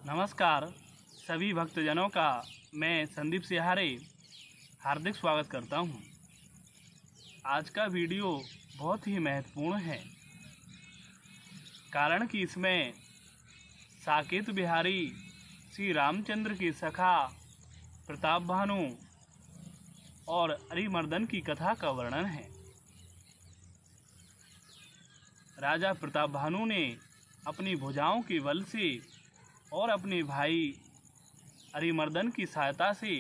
नमस्कार सभी भक्तजनों का मैं संदीप सिहारे हार्दिक स्वागत करता हूं। आज का वीडियो बहुत ही महत्वपूर्ण है, कारण कि इसमें साकेत बिहारी श्री रामचंद्र की सखा प्रताप भानु और अरिमर्दन की कथा का वर्णन है। राजा प्रताप भानु ने अपनी भुजाओं के बल से और अपने भाई अरिमर्दन की सहायता से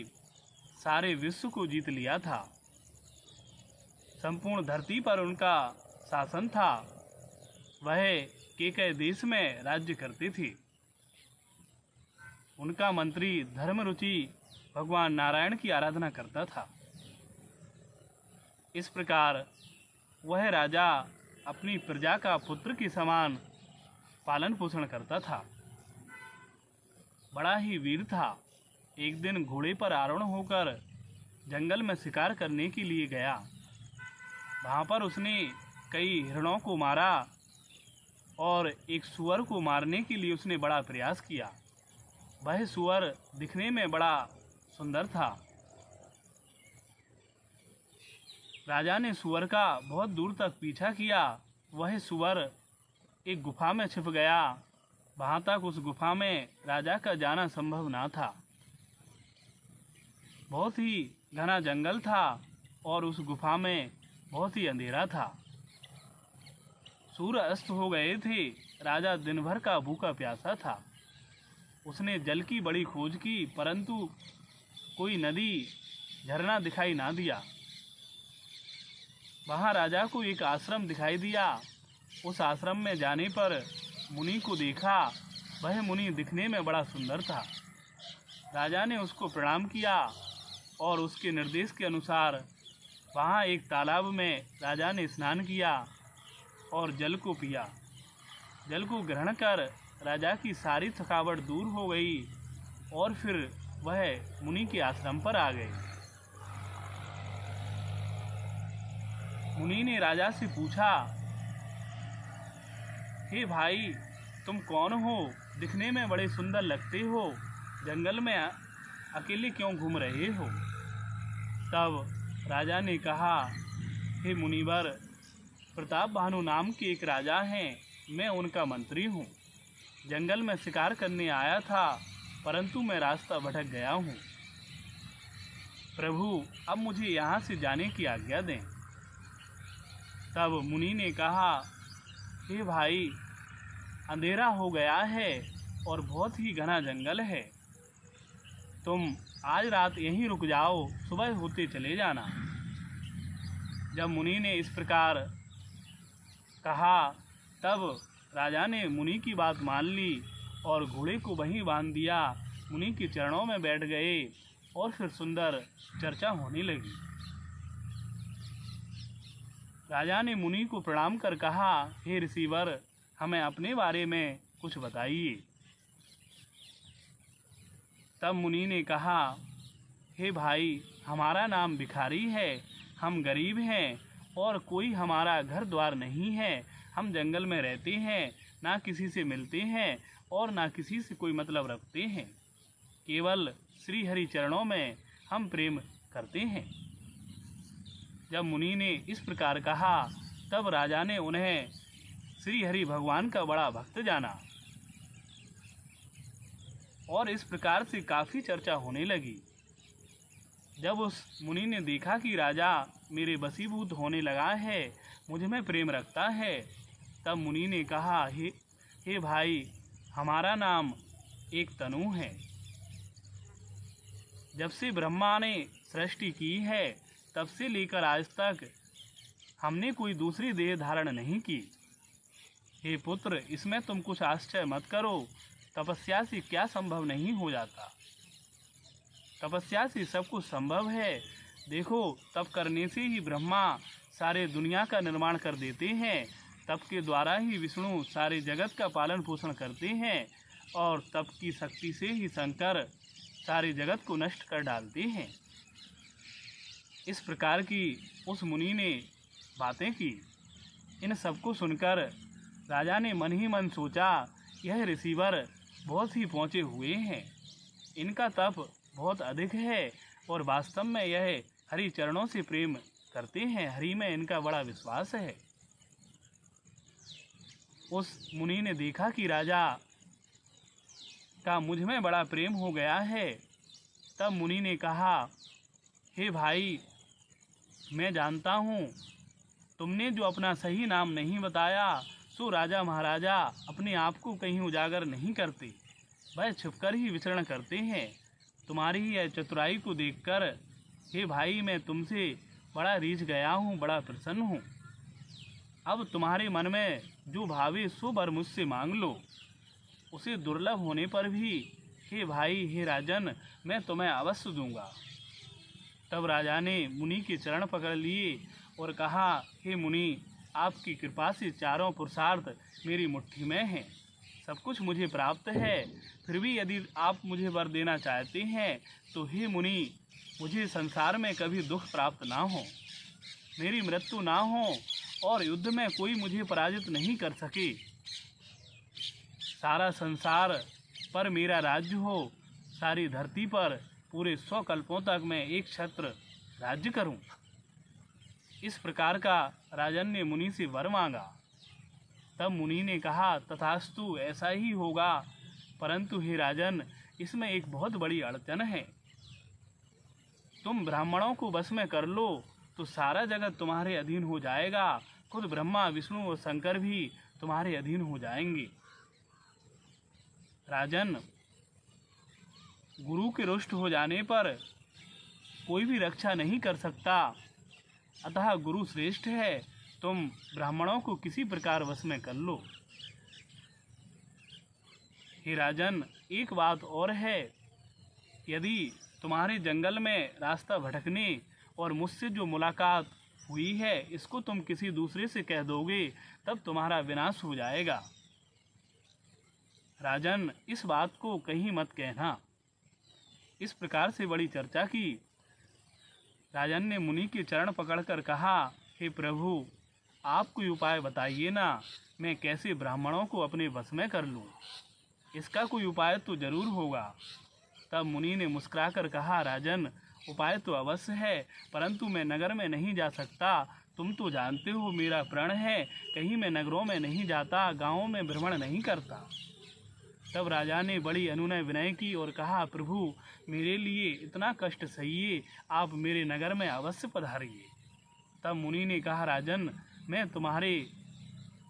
सारे विश्व को जीत लिया था। संपूर्ण धरती पर उनका शासन था। वह केकय देश में राज्य करते थे। उनका मंत्री धर्मरुचि भगवान नारायण की आराधना करता था। इस प्रकार वह राजा अपनी प्रजा का पुत्र के समान पालन पोषण करता था। बड़ा ही वीर था। एक दिन घोड़े पर आरोहण होकर जंगल में शिकार करने के लिए गया। वहाँ पर उसने कई हिरणों को मारा और एक सूअर को मारने के लिए उसने बड़ा प्रयास किया। वह सूअर दिखने में बड़ा सुंदर था। राजा ने सूअर का बहुत दूर तक पीछा किया। वह सूअर एक गुफा में छिप गया। वहाँ तक उस गुफा में राजा का जाना संभव ना था। बहुत ही घना जंगल था और उस गुफा में बहुत ही अंधेरा था। सूर्य अस्त हो गए थे। राजा दिन भर का भूखा प्यासा था। उसने जल की बड़ी खोज की, परंतु कोई नदी झरना दिखाई ना दिया। वहाँ राजा को एक आश्रम दिखाई दिया। उस आश्रम में जाने पर मुनि को देखा। वह मुनि दिखने में बड़ा सुंदर था। राजा ने उसको प्रणाम किया और उसके निर्देश के अनुसार वहाँ एक तालाब में राजा ने स्नान किया और जल को पिया। जल को ग्रहण कर राजा की सारी थकावट दूर हो गई और फिर वह मुनि के आश्रम पर आ गए। मुनि ने राजा से पूछा, हे भाई, तुम कौन हो? दिखने में बड़े सुंदर लगते हो। जंगल में अकेले क्यों घूम रहे हो? तब राजा ने कहा, हे मुनिवर, प्रताप भानु नाम के एक राजा हैं। मैं उनका मंत्री हूँ। जंगल में शिकार करने आया था, परंतु मैं रास्ता भटक गया हूँ। प्रभु, अब मुझे यहाँ से जाने की आज्ञा दें। तब मुनि ने कहा, हे भाई, अंधेरा हो गया है और बहुत ही घना जंगल है। तुम आज रात यहीं रुक जाओ, सुबह होते चले जाना। जब मुनि ने इस प्रकार कहा, तब राजा ने मुनि की बात मान ली और घोड़े को वहीं बांध दिया। मुनि के चरणों में बैठ गए और फिर सुंदर चर्चा होने लगी। राजा ने मुनि को प्रणाम कर कहा, हे ऋषिवर, हमें अपने बारे में कुछ बताइए। तब मुनि ने कहा, हे भाई, हमारा नाम भिखारी है। हम गरीब हैं और कोई हमारा घर द्वार नहीं है। हम जंगल में रहते हैं, ना किसी से मिलते हैं और ना किसी से कोई मतलब रखते हैं। केवल श्री हरि चरणों में हम प्रेम करते हैं। जब मुनि ने इस प्रकार कहा, तब राजा ने उन्हें श्री हरि भगवान का बड़ा भक्त जाना और इस प्रकार से काफ़ी चर्चा होने लगी। जब उस मुनि ने देखा कि राजा मेरे वशीभूत होने लगा है, मुझ में प्रेम रखता है, तब मुनि ने कहा, हे भाई, हमारा नाम एक तनु है। जब से ब्रह्मा ने सृष्टि की है, तब से लेकर आज तक हमने कोई दूसरी देह धारण नहीं की। हे पुत्र, इसमें तुम कुछ आश्चर्य मत करो। तपस्या से क्या संभव नहीं हो जाता? तपस्या से सब कुछ संभव है। देखो, तप करने से ही ब्रह्मा सारे दुनिया का निर्माण कर देते हैं। तप के द्वारा ही विष्णु सारे जगत का पालन पोषण करते हैं और तप की शक्ति से ही शंकर सारे जगत को नष्ट कर डालते हैं। इस प्रकार की उस मुनि ने बातें की। इन सबको सुनकर राजा ने मन ही मन सोचा, यह ऋषिवर बहुत ही पहुँचे हुए हैं। इनका तप बहुत अधिक है और वास्तव में यह हरि चरणों से प्रेम करते हैं। हरि में इनका बड़ा विश्वास है। उस मुनि ने देखा कि राजा का मुझ में बड़ा प्रेम हो गया है। तब मुनि ने कहा, हे भाई, मैं जानता हूँ तुमने जो अपना सही नाम नहीं बताया, सो राजा महाराजा अपने आप को कहीं उजागर नहीं करते, वह छुपकर ही विचरण करते हैं। तुम्हारी यह चतुराई को देखकर हे भाई मैं तुमसे बड़ा रीझ गया हूँ, बड़ा प्रसन्न हूँ। अब तुम्हारे मन में जो भावे सो वर मुझसे मांग लो। उसे दुर्लभ होने पर भी हे भाई, हे राजन, मैं तुम्हें अवश्य दूंगा। तब राजा ने मुनि के चरण पकड़ लिए और कहा, हे मुनि, आपकी कृपा से चारों पुरुषार्थ मेरी मुट्ठी में हैं, सब कुछ मुझे प्राप्त है। फिर भी यदि आप मुझे वर देना चाहते हैं तो हे मुनि, मुझे संसार में कभी दुख प्राप्त ना हो, मेरी मृत्यु ना हो और युद्ध में कोई मुझे पराजित नहीं कर सके। सारा संसार पर मेरा राज्य हो, सारी धरती पर पूरे 100 कल्पों तक मैं एक छत्र राज्य करूं। इस प्रकार का राजन ने मुनि से वर मांगा। तब मुनि ने कहा, तथास्तु, ऐसा ही होगा, परंतु हे राजन, इसमें एक बहुत बड़ी अड़चन है। तुम ब्राह्मणों को वश में कर लो तो सारा जगत तुम्हारे अधीन हो जाएगा, खुद ब्रह्मा, विष्णु और शंकर भी तुम्हारे अधीन हो जाएंगे। राजन, गुरु के रुष्ट हो जाने पर कोई भी रक्षा नहीं कर सकता, अतः गुरु श्रेष्ठ है। तुम ब्राह्मणों को किसी प्रकार वश में कर लो। हे राजन, एक बात और है, यदि तुम्हारे जंगल में रास्ता भटकने और मुझसे जो मुलाकात हुई है इसको तुम किसी दूसरे से कह दोगे, तब तुम्हारा विनाश हो जाएगा। राजन, इस बात को कहीं मत कहना। इस प्रकार से बड़ी चर्चा की। राजन ने मुनि के चरण पकड़कर कहा, हे प्रभु, आप कोई उपाय बताइए ना, मैं कैसे ब्राह्मणों को अपने वश में कर लूं? इसका कोई उपाय तो जरूर होगा। तब मुनि ने मुस्कुराकर कहा, राजन, उपाय तो अवश्य है, परंतु मैं नगर में नहीं जा सकता। तुम तो जानते हो मेरा प्रण है, कहीं मैं नगरों में नहीं जाता, गाँवों में भ्रमण नहीं करता। तब राजा ने बड़ी अनुनय विनय की और कहा, प्रभु, मेरे लिए इतना कष्ट सहिए, आप मेरे नगर में अवश्य पधारिए। तब मुनि ने कहा, राजन, मैं तुम्हारे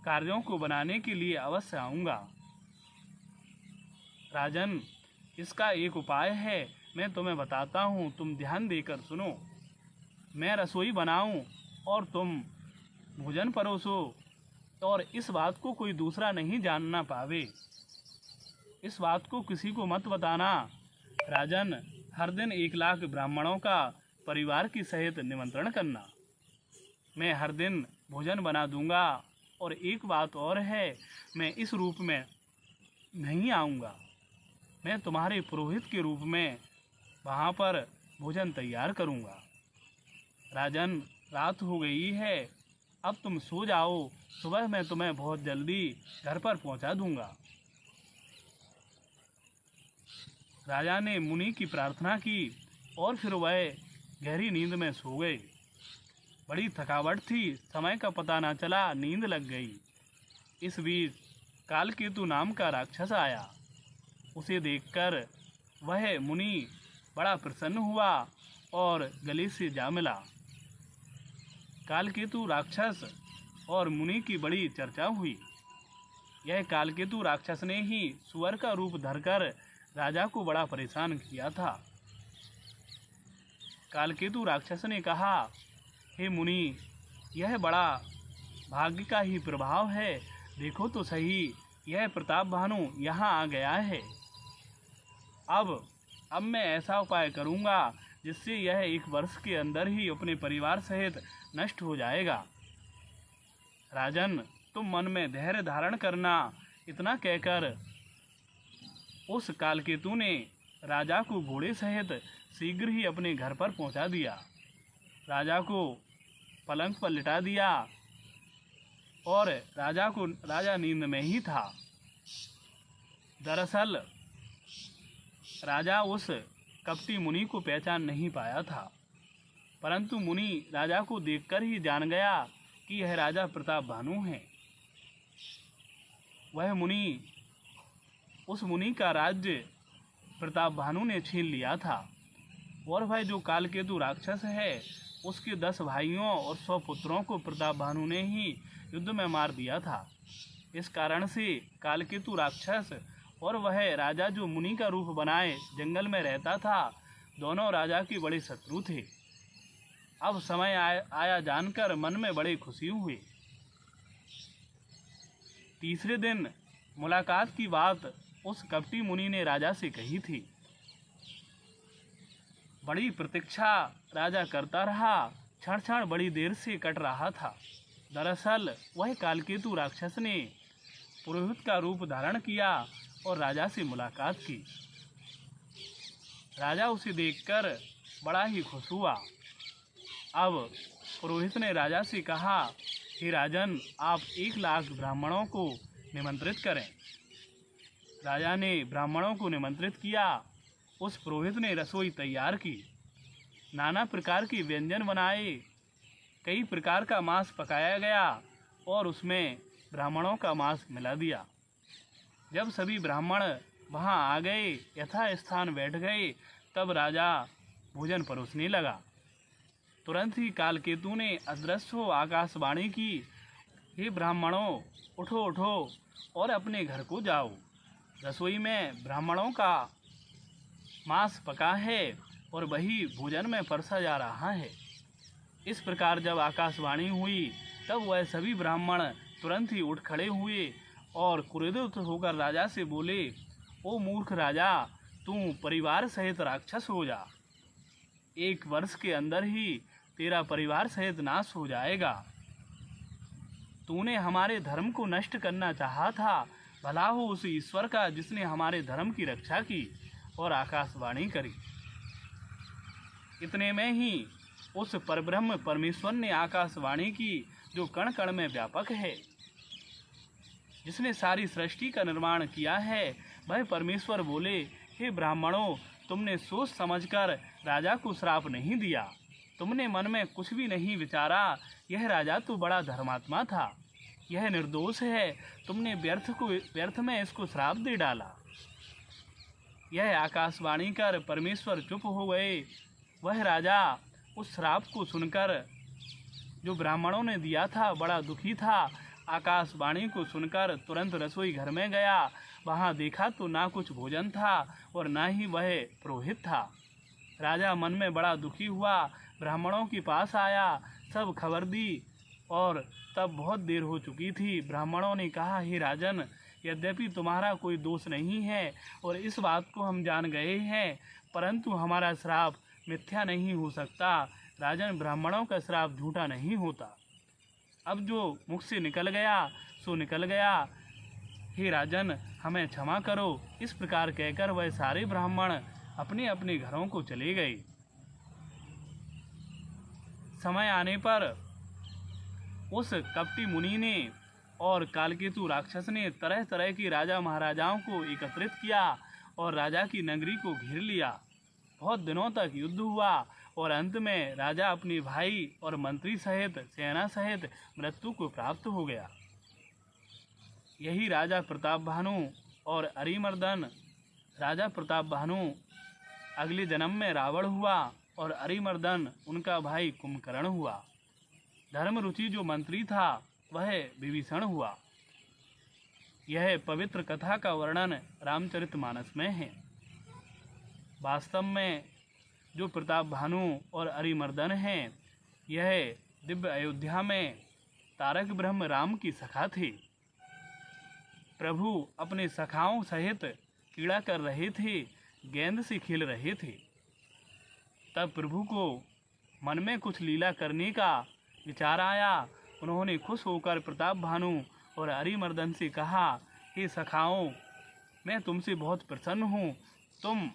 कार्यों को बनाने के लिए अवश्य आऊँगा। राजन, इसका एक उपाय है, मैं तुम्हें बताता हूँ, तुम ध्यान देकर सुनो। मैं रसोई बनाऊँ और तुम भोजन परोसो, और इस बात को कोई दूसरा नहीं जानना पावे। इस बात को किसी को मत बताना। राजन, हर दिन 1 लाख ब्राह्मणों का परिवार की सहित निमंत्रण करना। मैं हर दिन भोजन बना दूंगा, और एक बात और है, मैं इस रूप में नहीं आऊँगा, मैं तुम्हारे पुरोहित के रूप में वहाँ पर भोजन तैयार करूँगा। राजन, रात हो गई है, अब तुम सो जाओ, सुबह मैं तुम्हें बहुत जल्दी घर पर पहुँचा दूँगा। राजा ने मुनि की प्रार्थना की और फिर वह गहरी नींद में सो गए। बड़ी थकावट थी, समय का पता न चला, नींद लग गई। इस बीच कालकेतु नाम का राक्षस आया। उसे देखकर वह मुनि बड़ा प्रसन्न हुआ और गले से जा मिला। कालकेतु राक्षस और मुनि की बड़ी चर्चा हुई। यह कालकेतु राक्षस ने ही सुअर का रूप धरकर राजा को बड़ा परेशान किया था। कालकेतु राक्षस ने कहा, हे मुनि, यह बड़ा भाग्य का ही प्रभाव है, देखो तो सही, यह प्रताप भानु यहाँ आ गया है। अब मैं ऐसा उपाय करूँगा जिससे यह 1 वर्ष के अंदर ही अपने परिवार सहित नष्ट हो जाएगा। राजन, तुम मन में धैर्य धारण करना। इतना कहकर उस कालकेतु ने राजा को घोड़े सहित शीघ्र ही अपने घर पर पहुंचा दिया। राजा को पलंग पर लिटा दिया और राजा नींद में ही था। दरअसल राजा उस कपटी मुनि को पहचान नहीं पाया था, परंतु मुनि राजा को देखकर ही जान गया कि यह राजा प्रताप भानु है। उस मुनि का राज्य प्रताप भानु ने छीन लिया था और वह जो कालकेतु राक्षस है उसके 10 भाइयों और 100 पुत्रों को प्रताप भानु ने ही युद्ध में मार दिया था। इस कारण से कालकेतु राक्षस और वह राजा जो मुनि का रूप बनाए जंगल में रहता था, दोनों राजा के बड़े शत्रु थे। अब समय आया जानकर मन में बड़ी खुशी हुई। तीसरे दिन मुलाकात की बात उस कपटी मुनि ने राजा से कही थी। बड़ी प्रतीक्षा राजा करता रहा, क्षण क्षण बड़ी देर से कट रहा था। दरअसल वह कालकेतु राक्षस ने पुरोहित का रूप धारण किया और राजा से मुलाकात की। राजा उसे देखकर बड़ा ही खुश हुआ। अब पुरोहित ने राजा से कहा, हे राजन, आप 1 लाख ब्राह्मणों को निमंत्रित करें। राजा ने ब्राह्मणों को निमंत्रित किया। उस पुरोहित ने रसोई तैयार की, नाना प्रकार के व्यंजन बनाए, कई प्रकार का मांस पकाया गया और उसमें ब्राह्मणों का मांस मिला दिया। जब सभी ब्राह्मण वहां आ गए, यथास्थान बैठ गए, तब राजा भोजन परोसने लगा। तुरंत ही कालकेतु ने अदृश्य हो आकाशवाणी की, हे ब्राह्मणों, उठो उठो और अपने घर को जाओ। रसोई में ब्राह्मणों का मांस पका है और वही भोजन में परसा जा रहा है। इस प्रकार जब आकाशवाणी हुई तब वह सभी ब्राह्मण तुरंत ही उठ खड़े हुए और क्रोधित होकर राजा से बोले, ओ मूर्ख राजा, तू परिवार सहित राक्षस हो जा। 1 वर्ष के अंदर ही तेरा परिवार सहित नाश हो जाएगा। तूने हमारे धर्म को नष्ट करना चाहा था, भला हो उस ईश्वर का जिसने हमारे धर्म की रक्षा की और आकाशवाणी करी। इतने में ही उस परब्रह्म परमेश्वर ने आकाशवाणी की, जो कण कण में व्यापक है, जिसने सारी सृष्टि का निर्माण किया है। वह परमेश्वर बोले, हे ब्राह्मणों, तुमने सोच समझकर राजा को श्राप नहीं दिया, तुमने मन में कुछ भी नहीं विचारा। यह राजा तो बड़ा धर्मात्मा था, यह निर्दोष है, तुमने व्यर्थ में इसको श्राप दे डाला। यह आकाशवाणी कर परमेश्वर चुप हो गए। वह राजा उस श्राप को सुनकर जो ब्राह्मणों ने दिया था बड़ा दुखी था। आकाशवाणी को सुनकर तुरंत रसोई घर में गया। वहां देखा तो ना कुछ भोजन था और ना ही वह पुरोहित था। राजा मन में बड़ा दुखी हुआ, ब्राह्मणों के पास आया, सब खबर दी और तब बहुत देर हो चुकी थी। ब्राह्मणों ने कहा, हे राजन, यद्यपि तुम्हारा कोई दोष नहीं है और इस बात को हम जान गए हैं, परंतु हमारा श्राप मिथ्या नहीं हो सकता। राजन, ब्राह्मणों का श्राप झूठा नहीं होता। अब जो मुख से निकल गया सो निकल गया। हे राजन, हमें क्षमा करो। इस प्रकार कहकर वह सारे ब्राह्मण अपने अपने घरों को चले गए। समय आने पर उस कपटी मुनि ने और कालकेतु राक्षस ने तरह तरह के राजा महाराजाओं को एकत्रित किया और राजा की नगरी को घेर लिया। बहुत दिनों तक युद्ध हुआ और अंत में राजा अपने भाई और मंत्री सहित सेना सहित मृत्यु को प्राप्त हो गया। यही राजा प्रताप भानु और अरिमर्दन। राजा प्रताप भानु अगले जन्म में रावण हुआ और अरिमर्दन उनका भाई कुंभकर्ण हुआ। धर्म रुचि जो मंत्री था वह विभीषण हुआ। यह पवित्र कथा का वर्णन रामचरितमानस में है। वास्तव में जो प्रताप भानु और अरिमर्दन हैं, यह दिव्य अयोध्या में तारक ब्रह्म राम की सखा थे। प्रभु अपने सखाओं सहित क्रीड़ा कर रहे थे, गेंद से खेल रहे थे। तब प्रभु को मन में कुछ लीला करने का विचार आया। उन्होंने खुश होकर प्रताप भानु और अरिमर्दन से कहा, हे सखाओं, मैं तुमसे बहुत प्रसन्न हूँ। तुम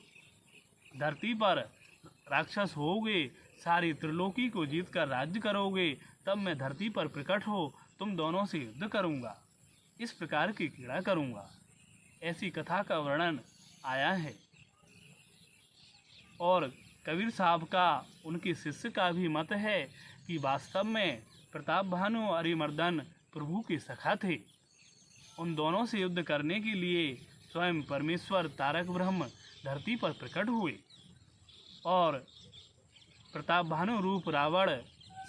धरती पर राक्षस होगे, सारी त्रिलोकी को जीतकर राज्य करोगे, तब मैं धरती पर प्रकट हो तुम दोनों से युद्ध करूँगा, इस प्रकार की क्रीड़ा करूँगा। ऐसी कथा का वर्णन आया है। और कबीर साहब का उनके शिष्य का भी मत है कि वास्तव में प्रताप भानु अरिमर्दन प्रभु के सखा थे। उन दोनों से युद्ध करने के लिए स्वयं परमेश्वर तारक ब्रह्म धरती पर प्रकट हुए और प्रताप भानु रूप रावण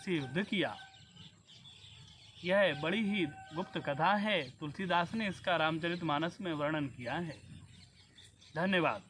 से युद्ध किया। यह बड़ी ही गुप्त कथा है। तुलसीदास ने इसका रामचरितमानस में वर्णन किया है। धन्यवाद।